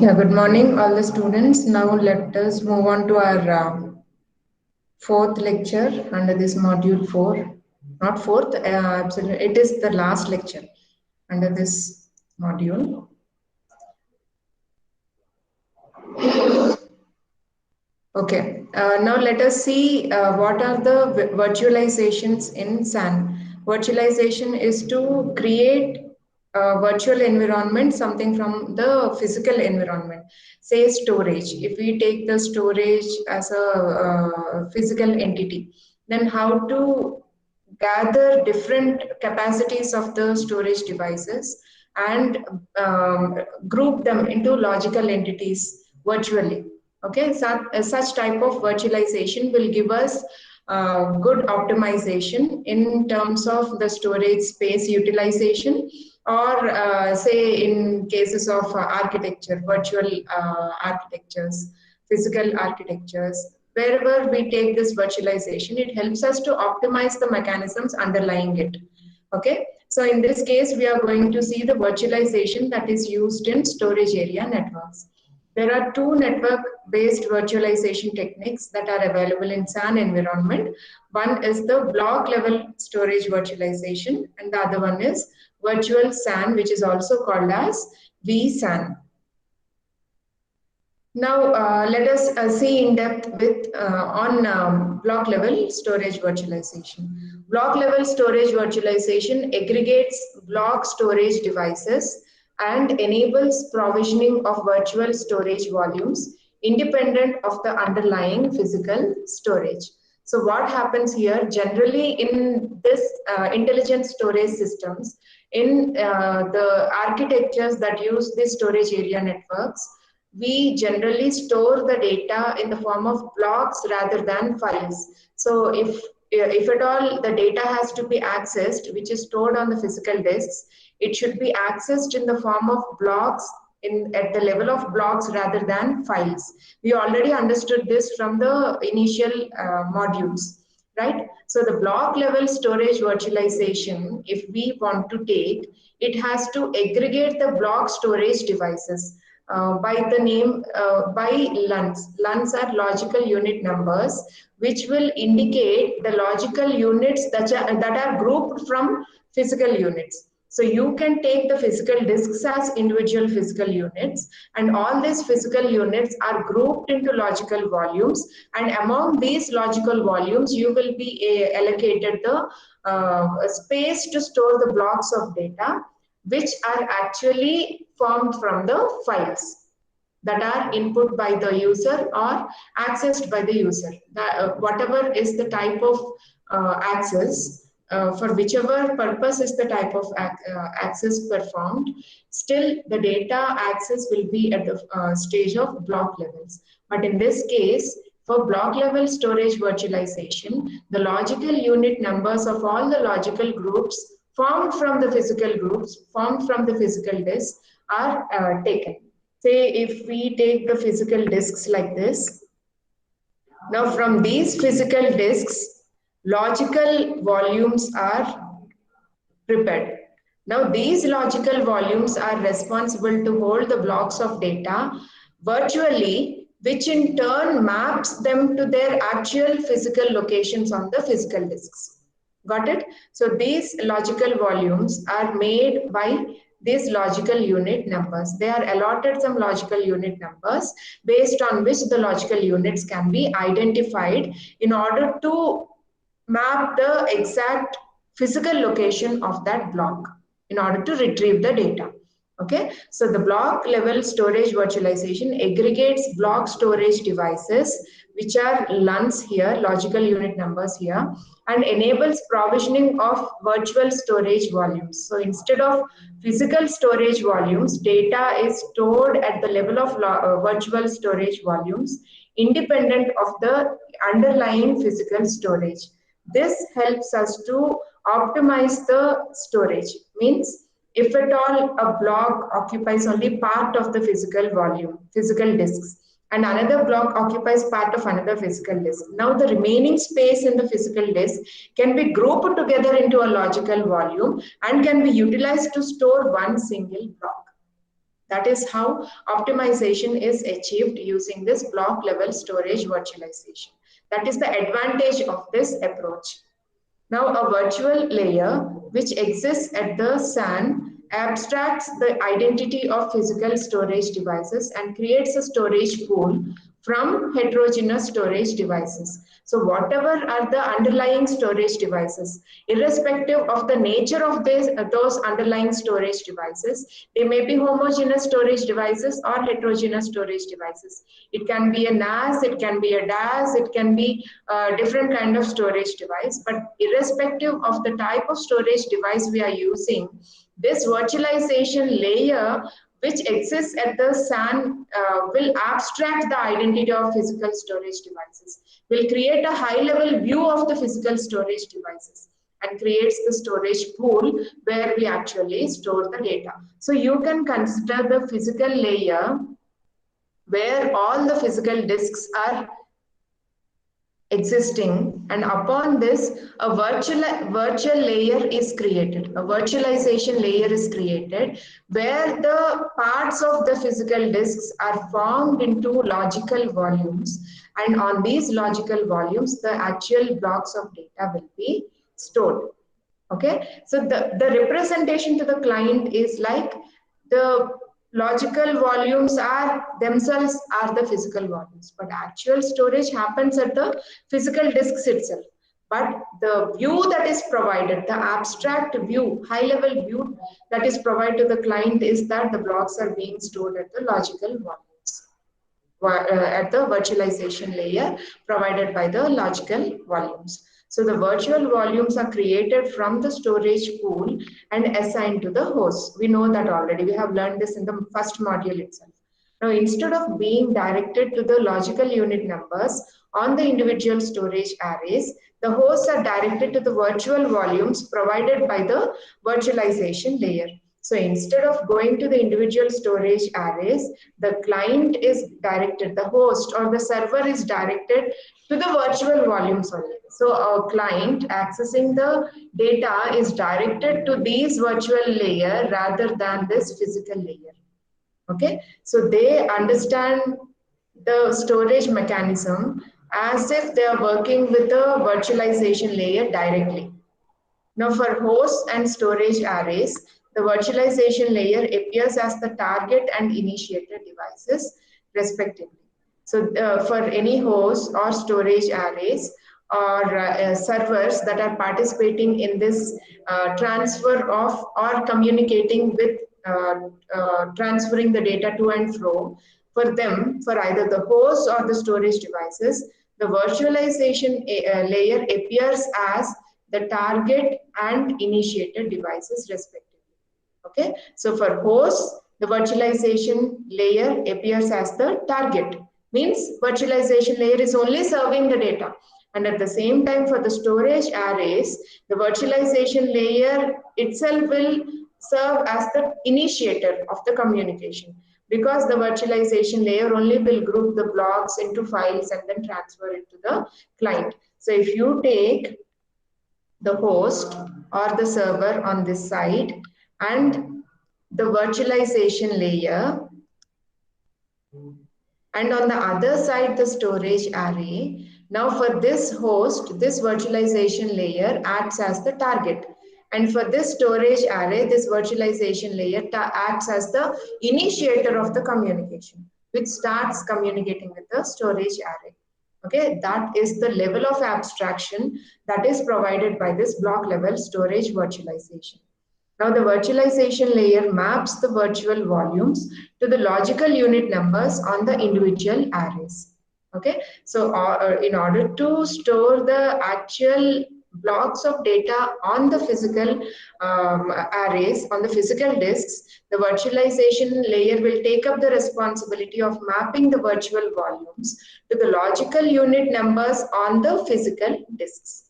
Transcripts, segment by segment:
Yeah, good morning, all the students. Now let us move on to our fourth lecture under this module 4. Not fourth, absolutely, it is the last lecture under this module. Okay, now let us see what are the virtualizations in SAN. Virtualization is to create a virtual environment, something from the physical environment. Say storage. If we take the storage as a physical entity, then how to gather different capacities of the storage devices and group them into logical entities virtually. Okay, such type of virtualization will give us good optimization in terms of the storage space utilization, or say in cases of architecture, virtual architectures, physical architectures. Wherever we take this virtualization, it helps us to optimize the mechanisms underlying it. Okay, so in this case, we are going to see the virtualization that is used in storage area networks. There are two network-based virtualization techniques that are available in SAN environment. One is the block-level storage virtualization, and the other one is virtual SAN, which is also called as vSAN. Now, let us see in depth with on block-level storage virtualization. Block-level storage virtualization aggregates block storage devices and enables provisioning of virtual storage volumes independent of the underlying physical storage. So what happens here, generally in this intelligent storage systems, in the architectures that use these storage area networks, we generally store the data in the form of blocks rather than files. So if at all the data has to be accessed, which is stored on the physical disks, it should be accessed in the form of blocks at the level of blocks rather than files. We already understood this from the initial modules, right? So the block level storage virtualization, if we want to take, it has to aggregate the block storage devices by the name, by LUNs. LUNs are logical unit numbers, which will indicate the logical units that are grouped from physical units. So you can take the physical disks as individual physical units, and all these physical units are grouped into logical volumes, and among these logical volumes, you will be allocated the space to store the blocks of data, which are actually formed from the files that are input by the user or accessed by the user. Whatever is the type of access, for whichever purpose is the type of access performed, still the data access will be at the stage of block levels. But in this case, for block level storage virtualization, the logical unit numbers of all the logical groups formed from the physical groups, formed from the physical disks, are taken. Say if we take the physical disks like this, now from these physical disks, logical volumes are prepared. Now these logical volumes are responsible to hold the blocks of data virtually, which in turn maps them to their actual physical locations on the physical disks. Got it? So these logical volumes are made by these logical unit numbers. They are allotted some logical unit numbers based on which the logical units can be identified in order to map the exact physical location of that block in order to retrieve the data. Okay, so the block level storage virtualization aggregates block storage devices, which are LUNs here, logical unit numbers here, and enables provisioning of virtual storage volumes. So instead of physical storage volumes, data is stored at the level of virtual storage volumes, independent of the underlying physical storage. This helps us to optimize the storage. Means if at all a block occupies only part of the physical volume, physical disks, and another block occupies part of another physical disk. Now the remaining space in the physical disk can be grouped together into a logical volume and can be utilized to store one single block. That is how optimization is achieved using this block level storage virtualization. That is the advantage of this approach. Now, a virtual layer which exists at the SAN abstracts the identity of physical storage devices and creates a storage pool from heterogeneous storage devices. So whatever are the underlying storage devices, irrespective of the nature of those underlying storage devices, they may be homogeneous storage devices or heterogeneous storage devices. It can be a NAS, it can be a DAS, it can be a different kind of storage device, but irrespective of the type of storage device we are using, this virtualization layer which exists at the SAN will abstract the identity of physical storage devices, will create a high-level view of the physical storage devices and creates the storage pool where we actually store the data. So you can consider the physical layer where all the physical disks are existing, and upon this a virtual layer is created, a virtualization layer is created where the parts of the physical disks are formed into logical volumes, and on these logical volumes the actual blocks of data will be stored. Okay, so the representation to the client is like the logical volumes are themselves are the physical volumes, but actual storage happens at the physical disks itself. But the view that is provided, the abstract view, high level view that is provided to the client is that the blocks are being stored at the logical volumes, at the virtualization layer provided by the logical volumes. So the virtual volumes are created from the storage pool and assigned to the host. We know that already. We have learned this in the first module itself. Now, instead of being directed to the logical unit numbers on the individual storage arrays, the hosts are directed to the virtual volumes provided by the virtualization layer. So instead of going to the individual storage arrays, the client is directed, the host or the server is directed to the virtual volumes only. So our client accessing the data is directed to these virtual layer rather than this physical layer. Okay, so they understand the storage mechanism as if they are working with the virtualization layer directly. Now for hosts and storage arrays, the virtualization layer appears as the target and initiator devices respectively. So for any hosts or storage arrays or servers that are participating in this transfer of or communicating with transferring the data to and fro, for them, for either the host or the storage devices, the virtualization layer appears as the target and initiator devices respectively. Okay, so for hosts, the virtualization layer appears as the target, means virtualization layer is only serving the data, and at the same time for the storage arrays, the virtualization layer itself will serve as the initiator of the communication, because the virtualization layer only will group the blocks into files and then transfer it to the client. So if you take the host or the server on this side and the virtualization layer, and on the other side the storage array. Now for this host, this virtualization layer acts as the target, and for this storage array, this virtualization layer acts as the initiator of the communication, which starts communicating with the storage array. Okay, that is the level of abstraction that is provided by this block level storage virtualization. Now the virtualization layer maps the virtual volumes to the logical unit numbers on the individual arrays. Okay, so in order to store the actual blocks of data on the physical arrays, on the physical disks, the virtualization layer will take up the responsibility of mapping the virtual volumes to the logical unit numbers on the physical disks.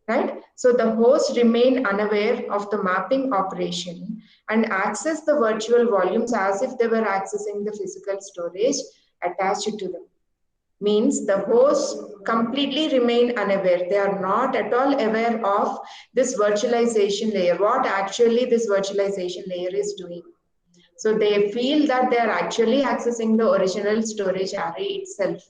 Right? So the hosts remain unaware of the mapping operation and access the virtual volumes as if they were accessing the physical storage attached to them. Means the hosts completely remain unaware. They are not at all aware of this virtualization layer, what actually this virtualization layer is doing. So they feel that they are actually accessing the original storage array itself.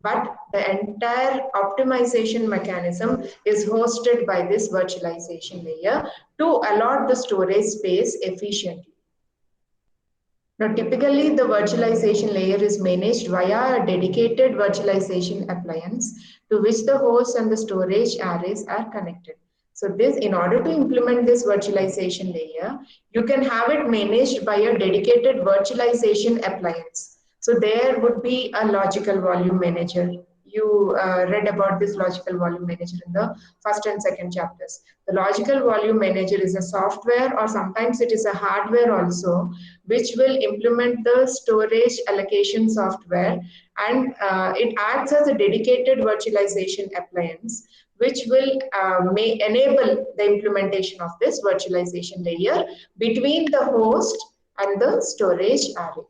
But the entire optimization mechanism is hosted by this virtualization layer to allot the storage space efficiently. Now, typically, the virtualization layer is managed via a dedicated virtualization appliance to which the host and the storage arrays are connected. So this, in order to implement this virtualization layer, you can have it managed by a dedicated virtualization appliance. So there would be a logical volume manager. You read about this logical volume manager in the first and second chapters. The logical volume manager is a software, or sometimes it is a hardware also, which will implement the storage allocation software, and it acts as a dedicated virtualization appliance which will may enable the implementation of this virtualization layer between the host and the storage array.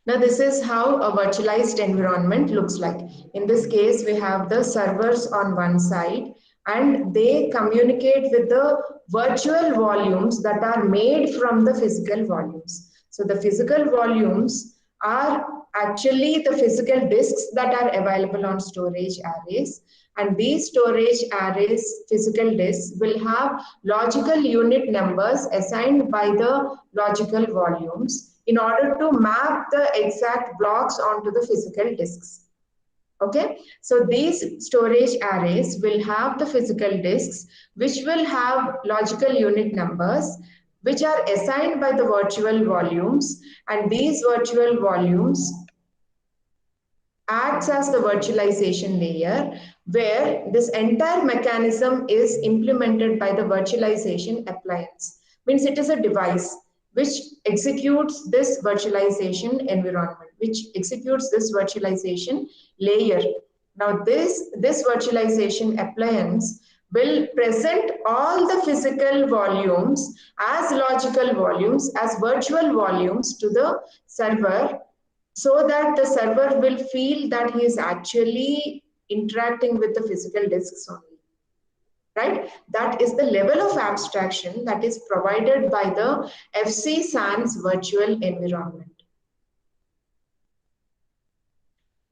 Now this is how a virtualized environment looks like. In this case, we have the servers on one side and they communicate with the virtual volumes that are made from the physical volumes. So the physical volumes are actually the physical disks that are available on storage arrays, and these storage arrays physical disks will have logical unit numbers assigned by the logical volumes in order to map the exact blocks onto the physical disks. Okay, so these storage arrays will have the physical disks which will have logical unit numbers which are assigned by the virtual volumes, and these virtual volumes acts as the virtualization layer where this entire mechanism is implemented by the virtualization appliance. Means it is a device which executes this virtualization environment, which executes this virtualization layer. Now this virtualization appliance will present all the physical volumes as logical volumes, as virtual volumes to the server, so that the server will feel that he is actually interacting with the physical disks only. Right? That is the level of abstraction that is provided by the FC SAN's virtual environment.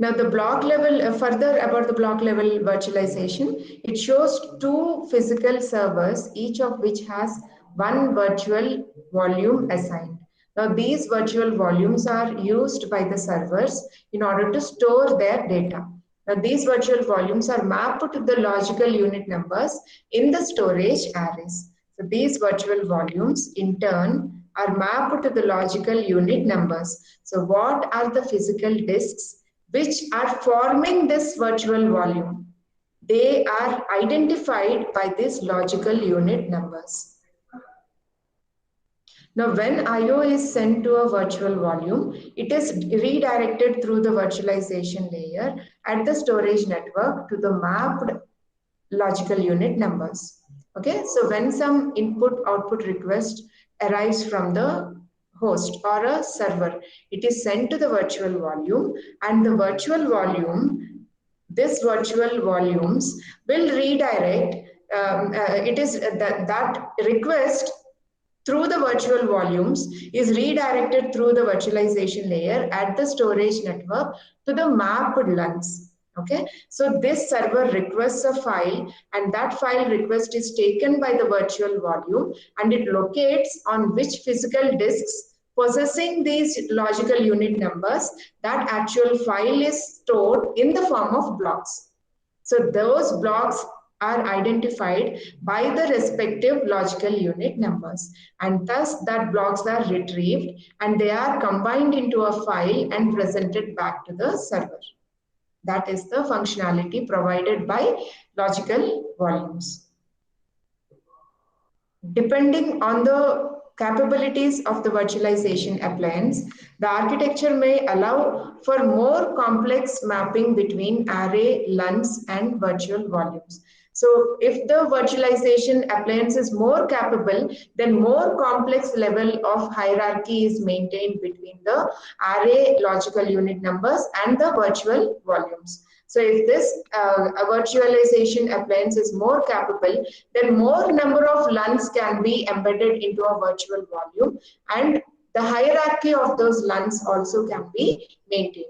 Now the block level, further about the block level virtualization, it shows two physical servers, each of which has one virtual volume assigned. Now these virtual volumes are used by the servers in order to store their data. Now these virtual volumes are mapped to the logical unit numbers in the storage arrays. So these virtual volumes in turn are mapped to the logical unit numbers. So what are the physical disks which are forming this virtual volume? They are identified by these logical unit numbers. Now, when I/O is sent to a virtual volume, it is redirected through the virtualization layer at the storage network to the mapped logical unit numbers. Okay, so when some input-output request arrives from the host or a server, it is sent to the virtual volume, and the virtual volume, this virtual volumes will redirect. It is that request through the virtual volumes is redirected through the virtualization layer at the storage network to the mapped LUNs. Okay, so this server requests a file, and that file request is taken by the virtual volume, and it locates on which physical disks possessing these logical unit numbers that actual file is stored in the form of blocks. So those blocks are identified by the respective logical unit numbers, and thus that blocks are retrieved and they are combined into a file and presented back to the server. That is the functionality provided by logical volumes. Depending on the capabilities of the virtualization appliance, the architecture may allow for more complex mapping between array, LUNs, and virtual volumes. So if the virtualization appliance is more capable, then more complex level of hierarchy is maintained between the array logical unit numbers and the virtual volumes. So if this a virtualization appliance is more capable, then more number of LUNs can be embedded into a virtual volume, and the hierarchy of those LUNs also can be maintained.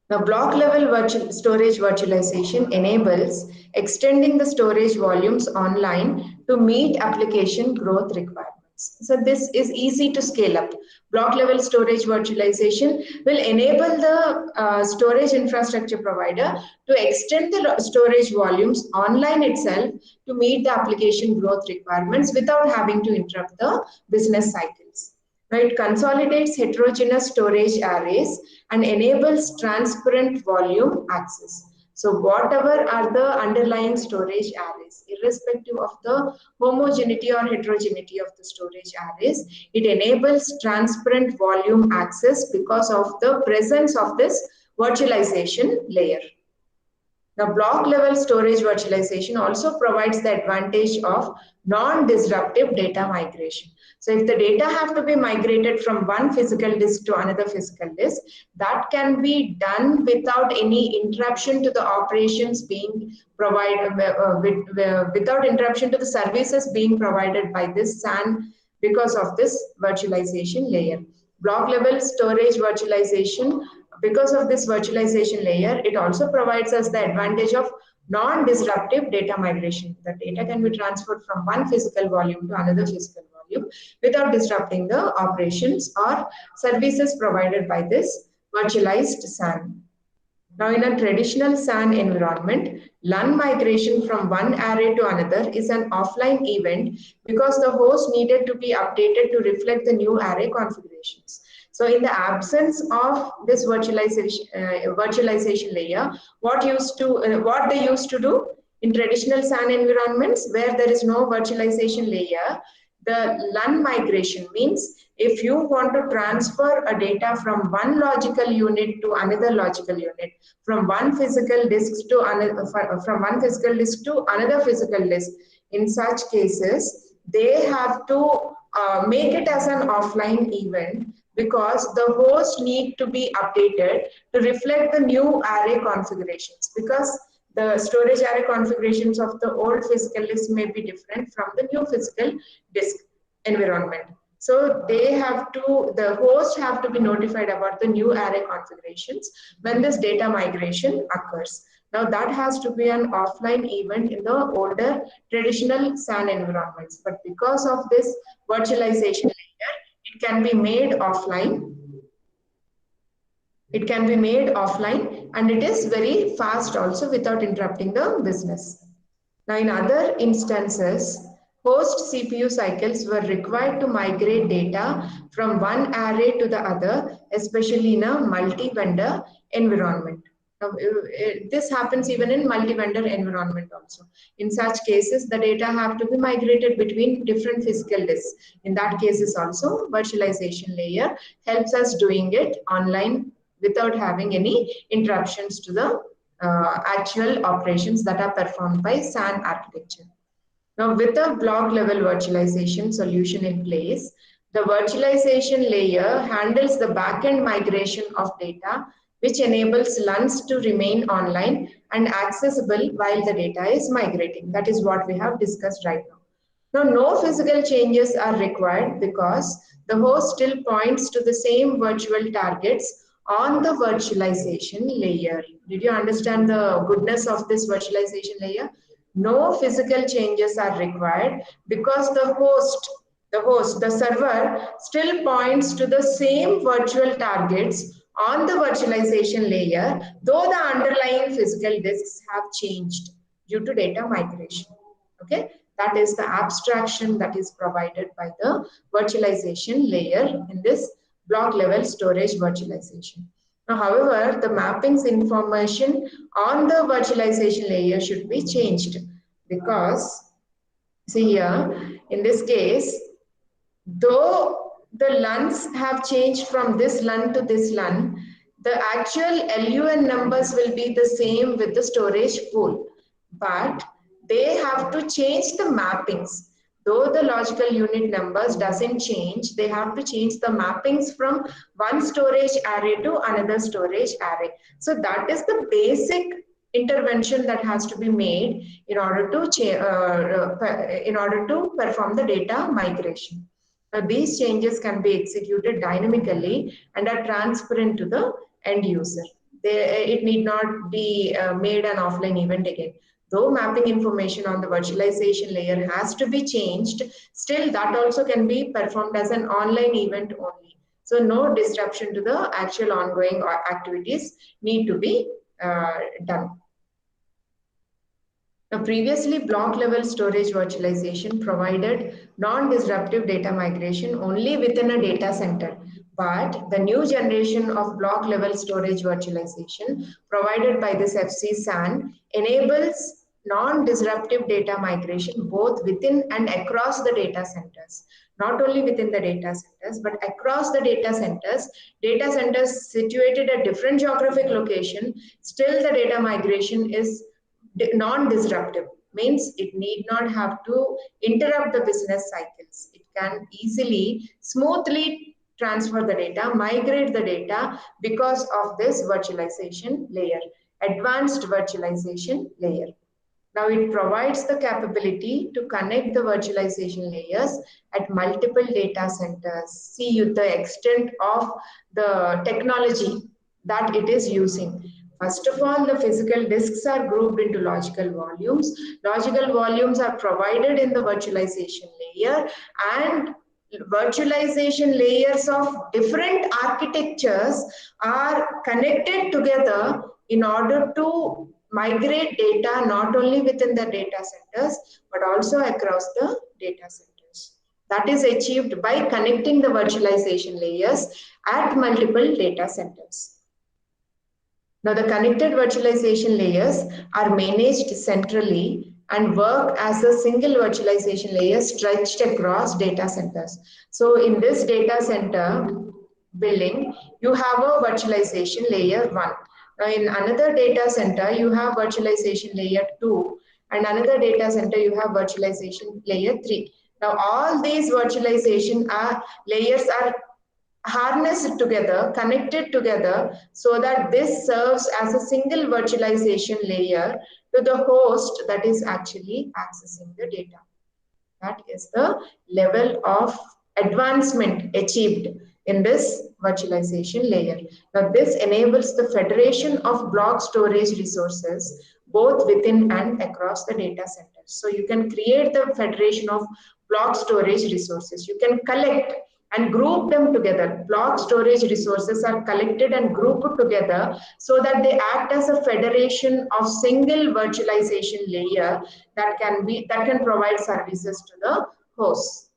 Now, block level storage virtualization enables extending the storage volumes online to meet application growth requirements. So this is easy to scale up. Block level storage virtualization will enable the storage infrastructure provider to extend the storage volumes online itself to meet the application growth requirements without having to interrupt the business cycles. Now, it consolidates heterogeneous storage arrays and enables transparent volume access. So whatever are the underlying storage arrays, irrespective of the homogeneity or heterogeneity of the storage arrays, it enables transparent volume access because of the presence of this virtualization layer. Now, block level storage virtualization also provides the advantage of non-disruptive data migration. So if the data have to be migrated from one physical disk to another physical disk, that can be done without any interruption to the operations being provided, without interruption to the services being provided by this SAN because of this virtualization layer. Block level storage virtualization, because of this virtualization layer, it also provides us the advantage of non-disruptive data migration. The data can be transferred from one physical volume to another physical volume without disrupting the operations or services provided by this virtualized SAN. Now, in a traditional SAN environment, LUN migration from one array to another is an offline event because the host needed to be updated to reflect the new array configurations. So in the absence of this virtualization layer, what they used to do in traditional SAN environments where there is no virtualization layer, the LUN migration means if you want to transfer a data from one logical unit to another logical unit, from one physical disk to another, physical disk, in such cases, they have to make it as an offline event because the host need to be updated to reflect the new array configurations, because the storage array configurations of the old physical disk may be different from the new physical disk environment. So the host have to be notified about the new array configurations when this data migration occurs. Now that has to be an offline event in the older traditional SAN environments, but because of this virtualization layer, it can be made offline. It can be made offline, and it is very fast also without interrupting the business. Now, in other instances, host CPU cycles were required to migrate data from one array to the other, especially in a multi-vendor environment. Now, this happens even in multi-vendor environment also. In such cases, the data have to be migrated between different physical disks. In that cases also, virtualization layer helps us doing it online without having any interruptions to the actual operations that are performed by SAN architecture. Now, with a block level virtualization solution in place, the virtualization layer handles the backend migration of data, which enables LUNs to remain online and accessible while the data is migrating. That is what we have discussed right now. Now, no physical changes are required because the host still points to the same virtual targets on the virtualization layer. Did you understand the goodness of this virtualization layer? No physical changes are required because the server still points to the same virtual targets on the virtualization layer, though the underlying physical disks have changed due to data migration. Okay, that is the abstraction that is provided by the virtualization layer in this block level storage virtualization. Now, however, the mappings information on the virtualization layer should be changed because, see here, in this case, though the LUNs have changed from this LUN to this LUN, the actual LUN numbers will be the same with the storage pool. but they have to change the mappings. Though the logical unit numbers doesn't change, they have to change the mappings from one storage array to another storage array. So that is the basic intervention that has to be made in order to perform the data migration. These changes can be executed dynamically and are transparent to the end user. It need not be made an offline event again. Though mapping information on the virtualization layer has to be changed, still that also can be performed as an online event only. So no disruption to the actual ongoing activities need to be done. Now, previously, block-level storage virtualization provided non-disruptive data migration only within a data center. But the new generation of block-level storage virtualization provided by this FC-SAN enables non-disruptive data migration both within and across the data centers. Not only within the data centers, but across the data centers situated at different geographic location, still the data migration is non-disruptive, means it need not have to interrupt the business cycles. It can easily, smoothly transfer the data, migrate the data because of this virtualization layer, advanced virtualization layer. Now it provides the capability to connect the virtualization layers at multiple data centers. See the extent of the technology that it is using. First of all, the physical disks are grouped into logical volumes. Logical volumes are provided in the virtualization layer, and virtualization layers of different architectures are connected together in order to migrate data not only within the data centers but also across the data centers. That is achieved by connecting the virtualization layers at multiple data centers. Now, the connected virtualization layers are managed centrally and work as a single virtualization layer stretched across data centers. So, in this data center building, you have a virtualization layer 1. Now, in another data center, you have virtualization layer 2, and another data center, you have virtualization layer 3. Now, all these virtualization layers are harnessed together, connected together, so that this serves as a single virtualization layer to the host that is actually accessing the data. That is the level of advancement achieved in this virtualization layer. Now, this enables the federation of block storage resources both within and across the data centers. So, you can create the federation of block storage resources. You can collect and group them together. Block storage resources are collected and grouped together so that they act as a federation of single virtualization layer that can provide services to the host.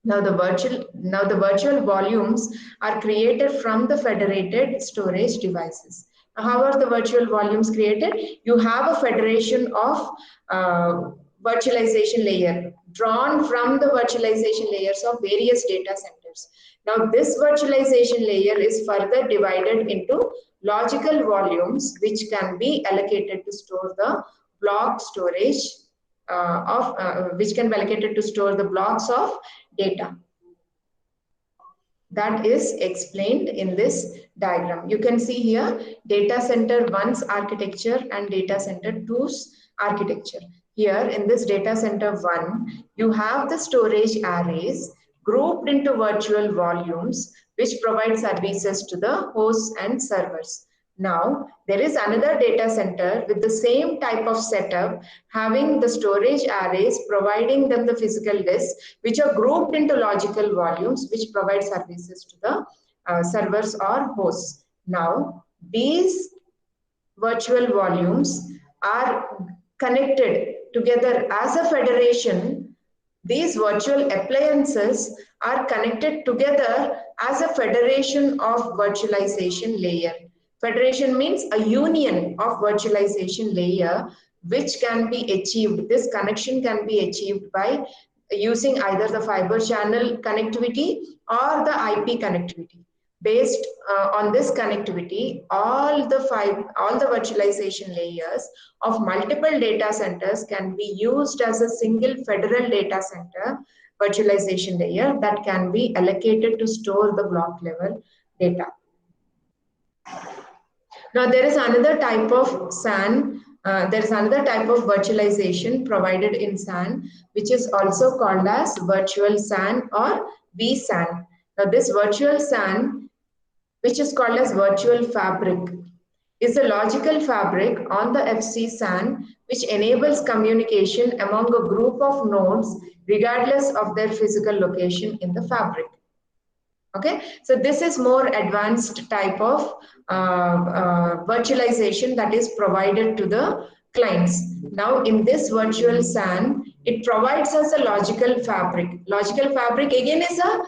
Now the virtual volumes are created from the federated storage devices. Now, how are the virtual volumes created? You have a federation of virtualization layer drawn from the virtualization layers of various data centers. Now this virtualization layer is further divided into logical volumes which can be allocated to store the block storage which can be allocated to store the blocks of data. That is explained in this diagram. You can see here data center 1's architecture and data center 2's architecture. Here in this data center 1, you have the storage arrays grouped into virtual volumes which provide services to the hosts and servers. Now, there is another data center with the same type of setup, having the storage arrays, providing them the physical disks, which are grouped into logical volumes, which provide services to the servers or hosts. Now, these virtual volumes are connected together as a federation. These virtual appliances are connected together as a federation of virtualization layer. Federation means a union of virtualization layer which can be achieved. This connection can be achieved by using either the fiber channel connectivity or the IP connectivity. Based on this connectivity, all the virtualization layers of multiple data centers can be used as a single federal data center virtualization layer that can be allocated to store the block level data. Now there is another type of SAN, there is another type of virtualization provided in SAN, which is also called as virtual SAN or vSAN. Now this virtual SAN, which is called as virtual fabric, is a logical fabric on the FC SAN which enables communication among a group of nodes regardless of their physical location in the fabric. Okay, so this is more advanced type of virtualization that is provided to the clients. Now in this virtual SAN, it provides us a logical fabric. Logical fabric again is a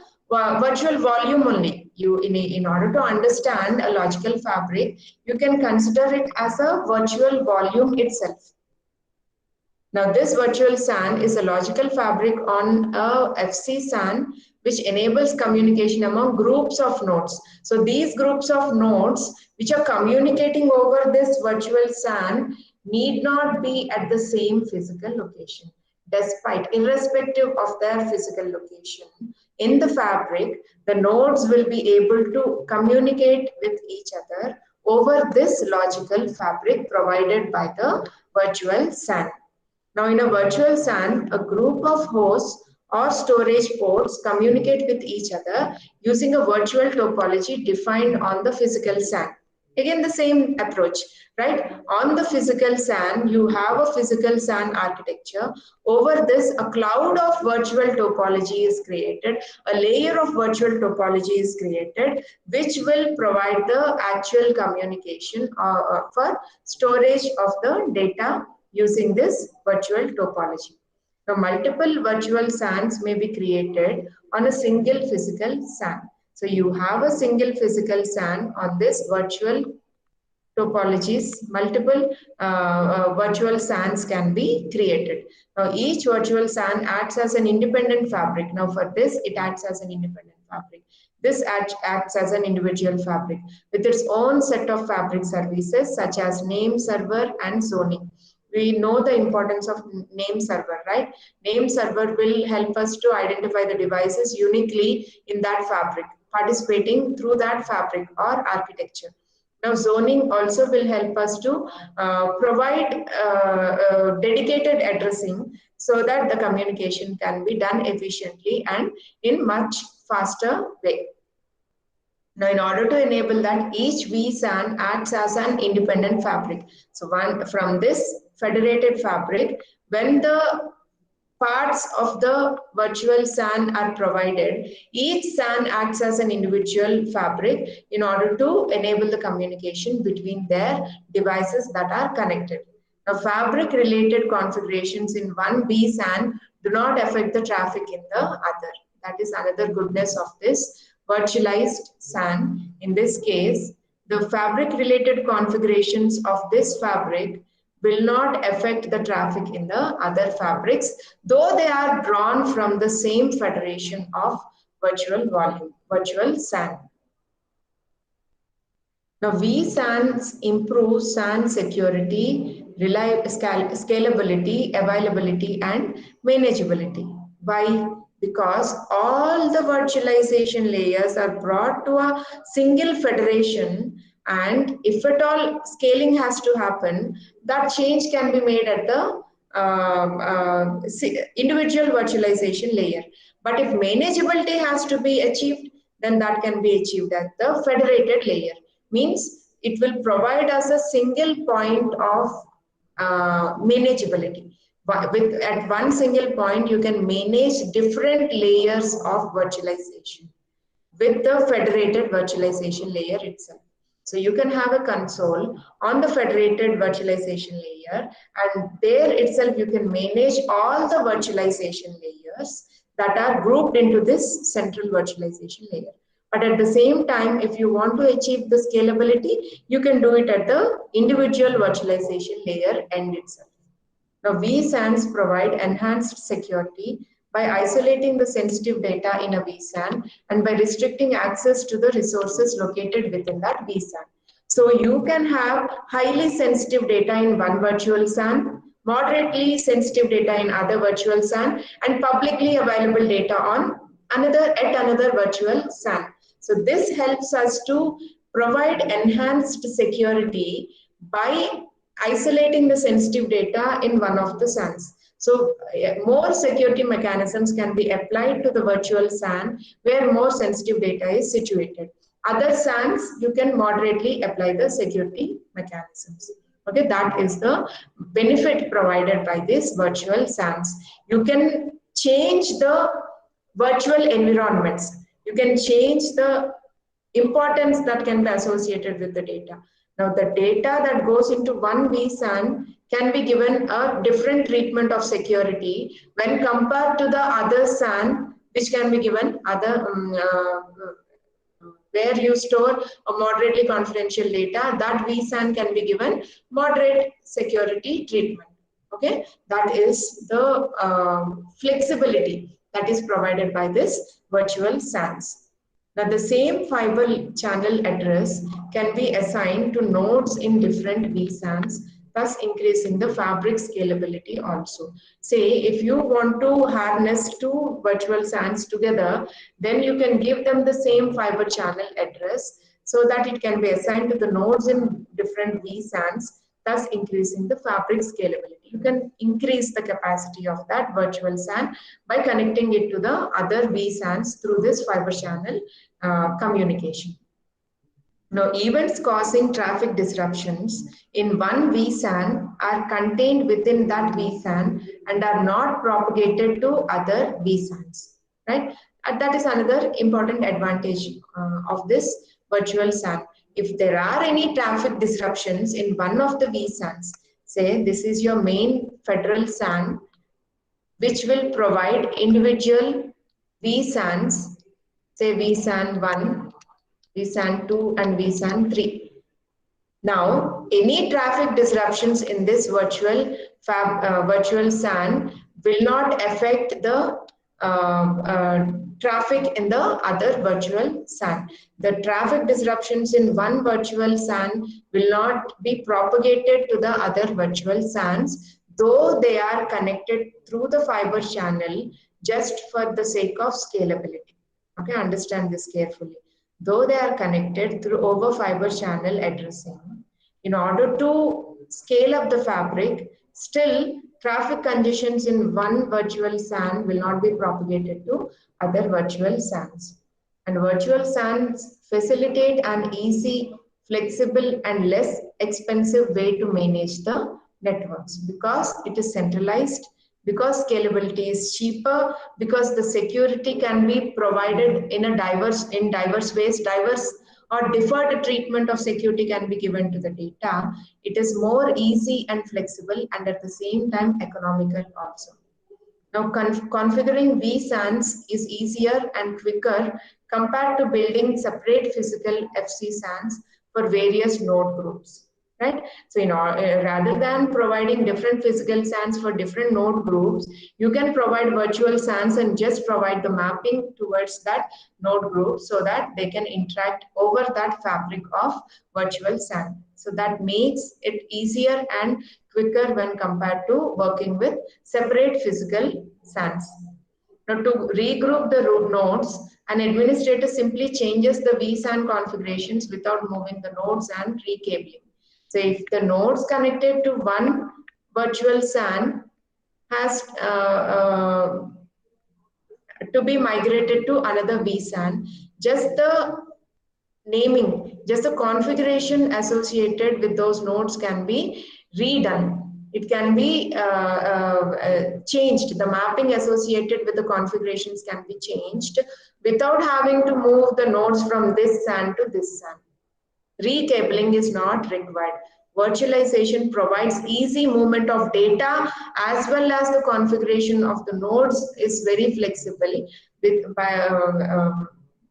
virtual volume only. In order to understand a logical fabric, you can consider it as a virtual volume itself. Now this virtual SAN is a logical fabric on a FC SAN which enables communication among groups of nodes. So these groups of nodes which are communicating over this virtual SAN need not be at the same physical location, irrespective of their physical location. In the fabric, the nodes will be able to communicate with each other over this logical fabric provided by the virtual SAN. Now in a virtual SAN, a group of hosts or storage ports communicate with each other using a virtual topology defined on the physical SAN. Again, the same approach, right? On the physical SAN, you have a physical SAN architecture. Over this, a cloud of virtual topology is created, a layer of virtual topology is created, which will provide the actual communication for storage of the data using this virtual topology. Now, multiple virtual SANs may be created on a single physical SAN. So you have a single physical SAN on this virtual topologies, multiple virtual SANs can be created. Now each virtual SAN acts as an independent fabric. Now for this, it acts as an independent fabric. This acts as an individual fabric with its own set of fabric services such as name server and zoning. We know the importance of name server, right? Name server will help us to identify the devices uniquely in that fabric, participating through that fabric or architecture. Now, zoning also will help us to provide dedicated addressing so that the communication can be done efficiently and in much faster way. Now, in order to enable that, each vSAN acts as an independent fabric. So, from this federated fabric, when the parts of the virtual SAN are provided, each SAN acts as an individual fabric in order to enable the communication between their devices that are connected. Now, fabric related configurations in one vSAN do not affect the traffic in the other. That is another goodness of this virtualized SAN. In this case, the fabric related configurations of this fabric will not affect the traffic in the other fabrics, though they are drawn from the same federation of virtual volume, virtual SAN. Now, vSANs improve SAN security, scalability, availability, and manageability. Why? Because all the virtualization layers are brought to a single federation, and if at all scaling has to happen, that change can be made at the individual virtualization layer. But if manageability has to be achieved, then that can be achieved at the federated layer. Means it will provide us a single point of manageability. But at one single point, you can manage different layers of virtualization with the federated virtualization layer itself. So you can have a console on the federated virtualization layer, and there itself you can manage all the virtualization layers that are grouped into this central virtualization layer. But at the same time, if you want to achieve the scalability, you can do it at the individual virtualization layer end itself. Now, vSANs provide enhanced security by isolating the sensitive data in a vSAN and by restricting access to the resources located within that vSAN. So you can have highly sensitive data in one virtual SAN, moderately sensitive data in other virtual SAN, and publicly available data on another virtual SAN. So this helps us to provide enhanced security by isolating the sensitive data in one of the SANs. So more security mechanisms can be applied to the virtual SAN where more sensitive data is situated. Other SANs, you can moderately apply the security mechanisms. Okay, that is the benefit provided by these virtual SANs. You can change the virtual environments. You can change the importance that can be associated with the data. Now, the data that goes into one vSAN can be given a different treatment of security when compared to the other SAN, which can be given other where you store a moderately confidential data, that vSAN can be given moderate security treatment. Okay, that is the flexibility that is provided by this virtual SANs. Now, the same fiber channel address can be assigned to nodes in different vSANs, thus increasing the fabric scalability also. Say, if you want to harness two virtual SANs together, then you can give them the same fiber channel address so that it can be assigned to the nodes in different vSANs, thus increasing the fabric scalability. You can increase the capacity of that virtual SAN by connecting it to the other vSANs through this fiber channel communication. Now, events causing traffic disruptions in one vSAN are contained within that vSAN and are not propagated to other vSANs, right? And that is another important advantage of this virtual SAN. If there are any traffic disruptions in one of the vSANs, say this is your main federal SAN, which will provide individual vSANs, say vSAN 1, vSAN 2, and vSAN 3. Now, any traffic disruptions in this virtual SAN will not affect the traffic in the other virtual SAN. The traffic disruptions in one virtual SAN will not be propagated to the other virtual SANs, though they are connected through the fiber channel just for the sake of scalability. Okay, understand this carefully. Though they are connected through over fiber channel addressing, in order to scale up the fabric, still traffic congestions in one virtual SAN will not be propagated to other virtual SANs. And virtual SANs facilitate an easy, flexible, and less expensive way to manage the networks because it is centralized, because scalability is cheaper, because the security can be provided in diverse ways, diverse or deferred treatment of security can be given to the data. It is more easy and flexible and at the same time economical also. Now, configuring vSANs is easier and quicker compared to building separate physical FC SANs for various node groups. Right? So, rather than providing different physical SANs for different node groups, you can provide virtual SANs and just provide the mapping towards that node group so that they can interact over that fabric of virtual SAN. So that makes it easier and quicker when compared to working with separate physical SANs. Now, to regroup the root nodes, an administrator simply changes the vSAN configurations without moving the nodes and recabling. So if the nodes connected to one virtual SAN has to be migrated to another vSAN, just the naming, just the configuration associated with those nodes can be redone. It can be changed. The mapping associated with the configurations can be changed without having to move the nodes from this SAN to this SAN. Recabling is not required. Virtualization provides easy movement of data as well as the configuration of the nodes is very flexible.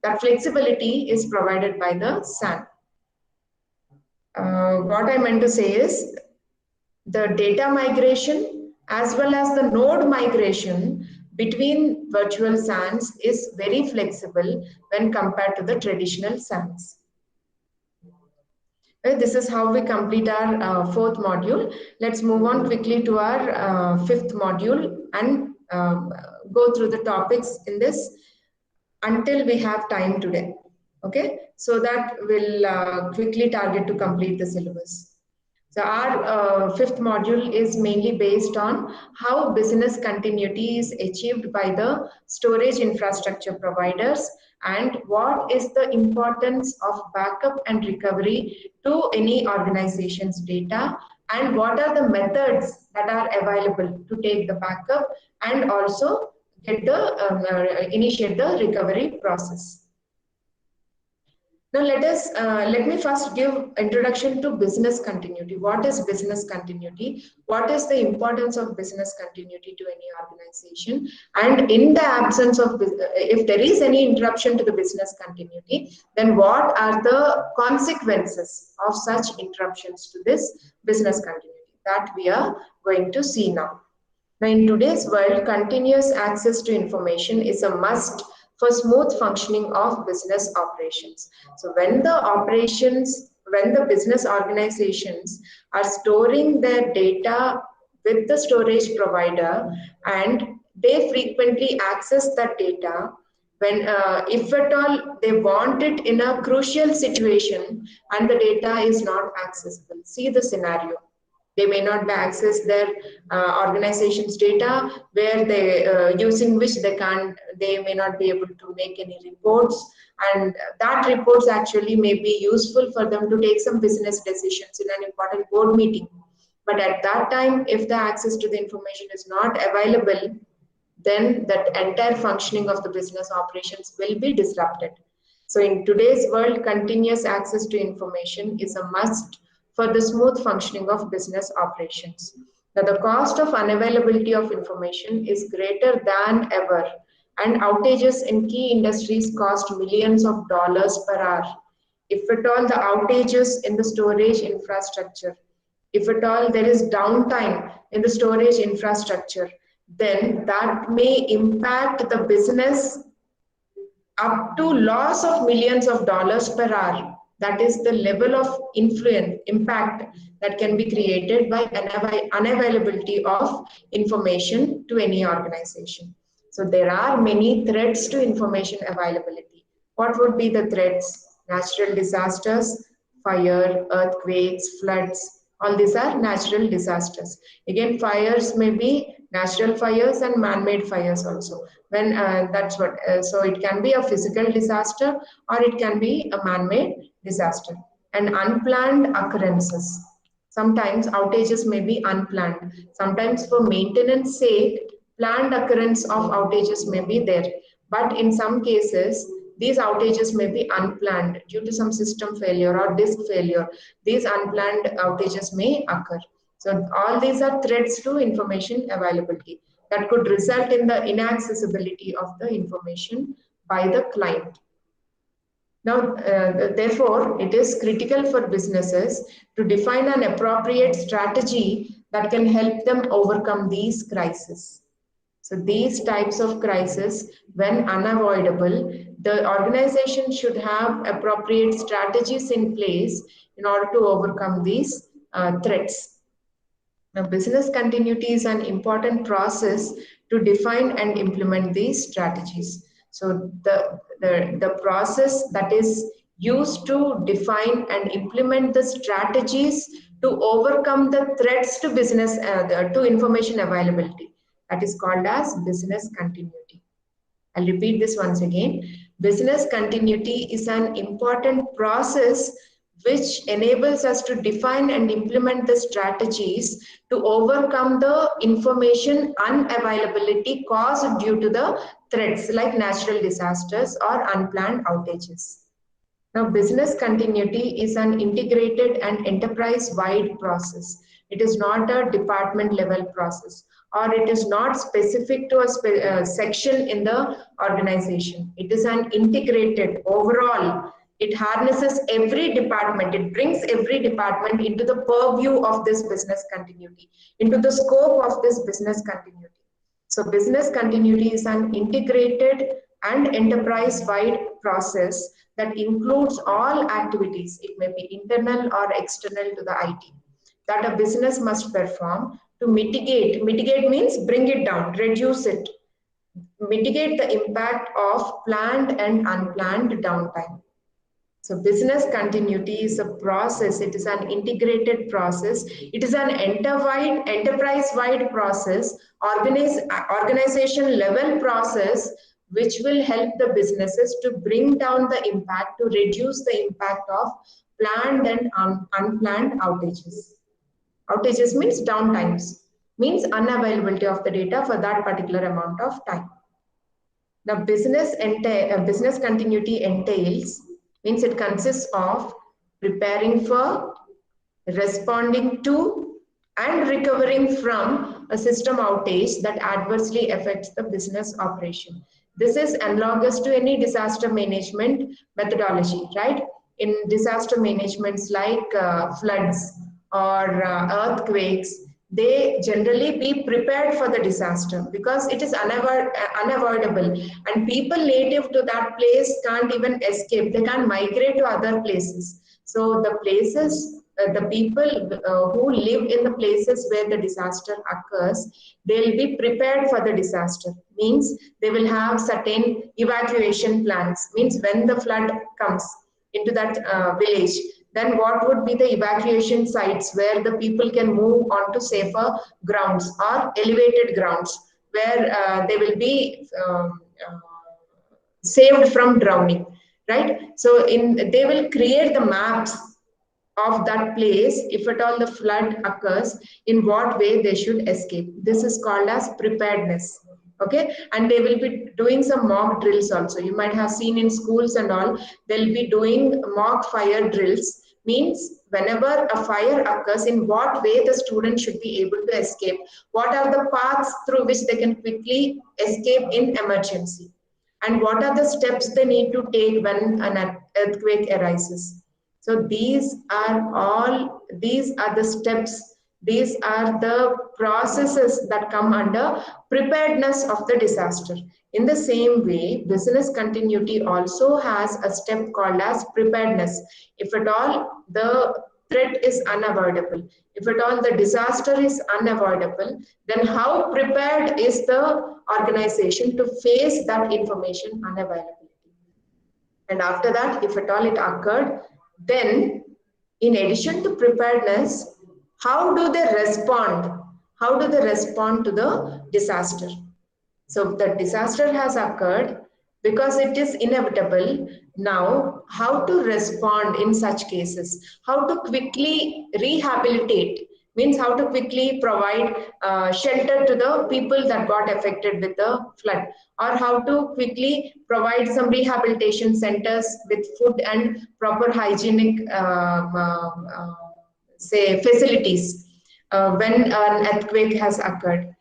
That flexibility is provided by the SAN. What I meant to say is the data migration as well as the node migration between virtual SANs is very flexible when compared to the traditional SANs. This is how we complete our fourth module. Let's move on quickly to our fifth module and go through the topics in this until we have time today. Okay, so that will quickly target to complete the syllabus. So our fifth module is mainly based on how business continuity is achieved by the storage infrastructure providers and what is the importance of backup and recovery to any organization's data and what are the methods that are available to take the backup and also get the initiate the recovery process. Now let me first give introduction to business continuity. What is business continuity? What is the importance of business continuity to any organization? And in the absence of, if there is any interruption to the business continuity, then what are the consequences of such interruptions to this business continuity? That we are going to see now. Now, in today's world, continuous access to information is a must for smooth functioning of business operations. So when the business organizations are storing their data with the storage provider and they frequently access that data, when if at all they want it in a crucial situation and the data is not accessible. See the scenario. They may not access their organization's data where they using which they may not be able to make any reports, and that reports actually may be useful for them to take some business decisions in an important board meeting. But at that time, if the access to the information is not available, then that entire functioning of the business operations will be disrupted. So in today's world, continuous access to information is a must for the smooth functioning of business operations. Now, the cost of unavailability of information is greater than ever, and outages in key industries cost millions of dollars per hour. If at all the outages in the storage infrastructure, if at all there is downtime in the storage infrastructure, then that may impact the business up to loss of millions of dollars per hour. That is the level of impact that can be created by unavailability of information to any organization. So there are many threats to information availability. What would be the threats? Natural disasters, fire, earthquakes, floods. All these are natural disasters. Again, fires may be natural fires and man-made fires also. When that's what, so it can be a physical disaster or it can be a man-made disaster. And unplanned occurrences. Sometimes outages may be unplanned. Sometimes for maintenance sake, planned occurrence of outages may be there. But in some cases, these outages may be unplanned due to some system failure or disk failure. These unplanned outages may occur. So all these are threats to information availability that could result in the inaccessibility of the information by the client. Now, therefore, it is critical for businesses to define an appropriate strategy that can help them overcome these crises. So these types of crises, when unavoidable, the organization should have appropriate strategies in place in order to overcome these threats. Now, business continuity is an important process to define and implement these strategies. So the process that is used to define and implement the strategies to overcome the threats to business, to information availability, that is called as business continuity. I'll repeat this once again. Business continuity is an important process which enables us to define and implement the strategies to overcome the information unavailability caused due to the threats like natural disasters or unplanned outages. Now, business continuity is an integrated and enterprise-wide process. It is not a department-level process, or it is not specific to a section in the organization. It is an integrated overall. It harnesses every department. It brings every department into the purview of this business continuity, into the scope of this business continuity. So business continuity is an integrated and enterprise-wide process that includes all activities, it may be internal or external to the IT, that a business must perform to mitigate. Mitigate means bring it down, reduce it, mitigate the impact of planned and unplanned downtime. So business continuity is a process. It is an integrated process. It is an enterprise-wide process, organization level process, which will help the businesses to bring down the impact, to reduce the impact of planned and unplanned outages. Outages means downtimes, means unavailability of the data for that particular amount of time. The business continuity entails, means it consists of preparing for, responding to, and recovering from a system outage that adversely affects the business operation. This is analogous to any disaster management methodology, right? In disaster managements like floods or earthquakes, they generally be prepared for the disaster because it is unavoidable, and people native to that place can't even escape. They can't migrate to other places. So the places, the people who live in the places where the disaster occurs, they'll be prepared for the disaster. Means they will have certain evacuation plans. Means when the flood comes into that village, then what would be the evacuation sites where the people can move on to safer grounds or elevated grounds where they will be saved from drowning, right? So they will create the maps of that place if at all the flood occurs, in what way they should escape. This is called as preparedness. Okay, and they will be doing some mock drills also. You might have seen in schools and all, they'll be doing mock fire drills. Means whenever a fire occurs, in what way the student should be able to escape, what are the paths through which they can quickly escape in emergency, and what are the steps they need to take when an earthquake arises. So these are the steps, these are the processes that come under preparedness of the disaster. In the same way, business continuity also has a step called as preparedness. If at all the threat is unavoidable, if at all the disaster is unavoidable, then how prepared is the organization to face that information unavailability? And after that, if at all it occurred, then in addition to preparedness, how do they respond? How do they respond to the disaster? So the disaster has occurred because it is inevitable. Now, how to respond in such cases? How to quickly rehabilitate? Means how to quickly provide shelter to the people that got affected with the flood, or how to quickly provide some rehabilitation centers with food and proper hygienic say facilities when an earthquake has occurred.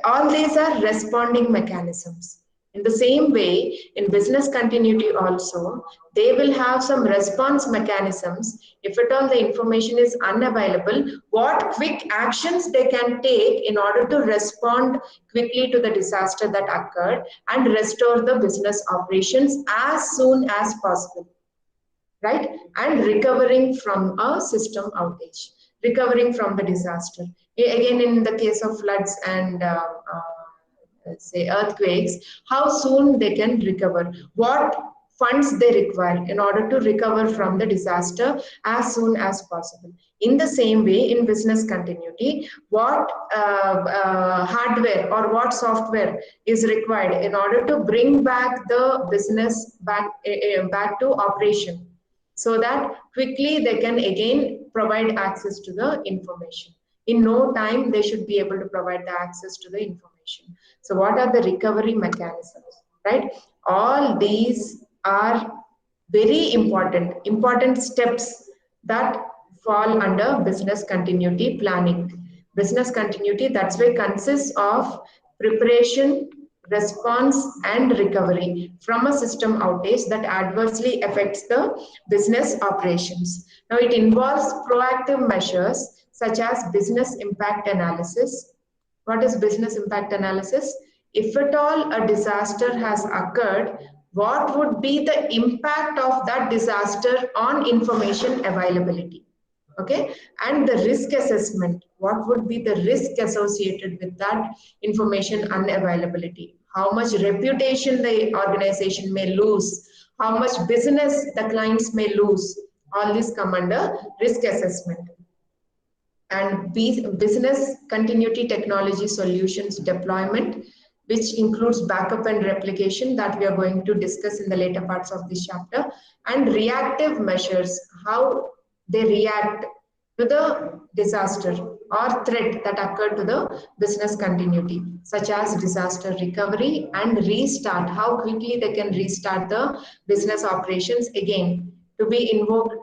All these are responding mechanisms. In the same way, in business continuity also, they will have some response mechanisms. If at all the information is unavailable, what quick actions they can take in order to respond quickly to the disaster that occurred and restore the business operations as soon as possible, right? And recovering from a system outage, recovering from the disaster. Again, in the case of floods and say earthquakes, how soon they can recover, what funds they require in order to recover from the disaster as soon as possible. In the same way, in business continuity, what hardware or what software is required in order to bring back the business back to operation, so that quickly they can again provide access to the information. In no time, they should be able to provide the access to the information. So what are the recovery mechanisms, right? All these are very important steps that fall under business continuity planning. Business continuity, that's why consists of preparation, response, and recovery from a system outage that adversely affects the business operations. Now, it involves proactive measures such as business impact analysis. What is business impact analysis? if at all a disaster has occurred, what would be the impact of that disaster on information availability? Okay, and the risk assessment, what would be the risk associated with that information unavailability? How much reputation the organization may lose, how much business the clients may lose, all this come under risk assessment. And business continuity technology solutions deployment, which includes backup and replication that we are going to discuss in the later parts of this chapter, and reactive measures, how they react to the disaster or threat that occurred to the business continuity, such as disaster recovery and restart, how quickly they can restart the business operations again to be invoked.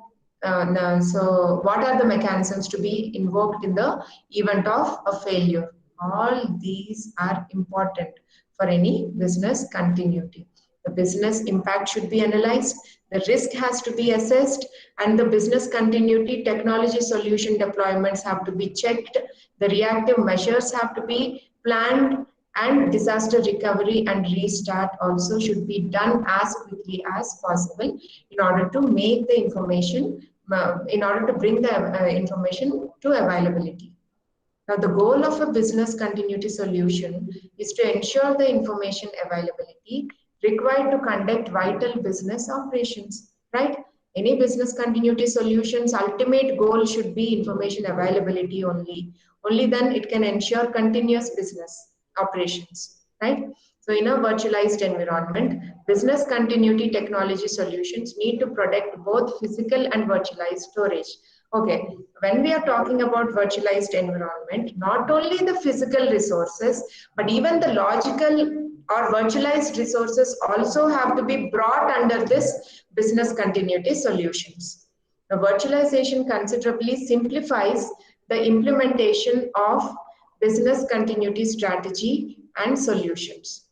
No, so what are the mechanisms to be invoked in the event of a failure? All these are important for any business continuity. The business impact should be analyzed, the risk has to be assessed, and the business continuity technology solution deployments have to be checked. The reactive measures have to be planned, and disaster recovery and restart also should be done as quickly as possible in order to make the information, in order to bring the information to availability. Now, the goal of a business continuity solution is to ensure the information availability required to conduct vital business operations, right? Any business continuity solution's ultimate goal should be information availability only. Only then it can ensure continuous business operations, right? So in a virtualized environment, business continuity technology solutions need to protect both physical and virtualized storage. Okay, when we are talking about virtualized environment, not only the physical resources, but even the logical or virtualized resources also have to be brought under this business continuity solutions. The virtualization considerably simplifies the implementation of business continuity strategy and solutions.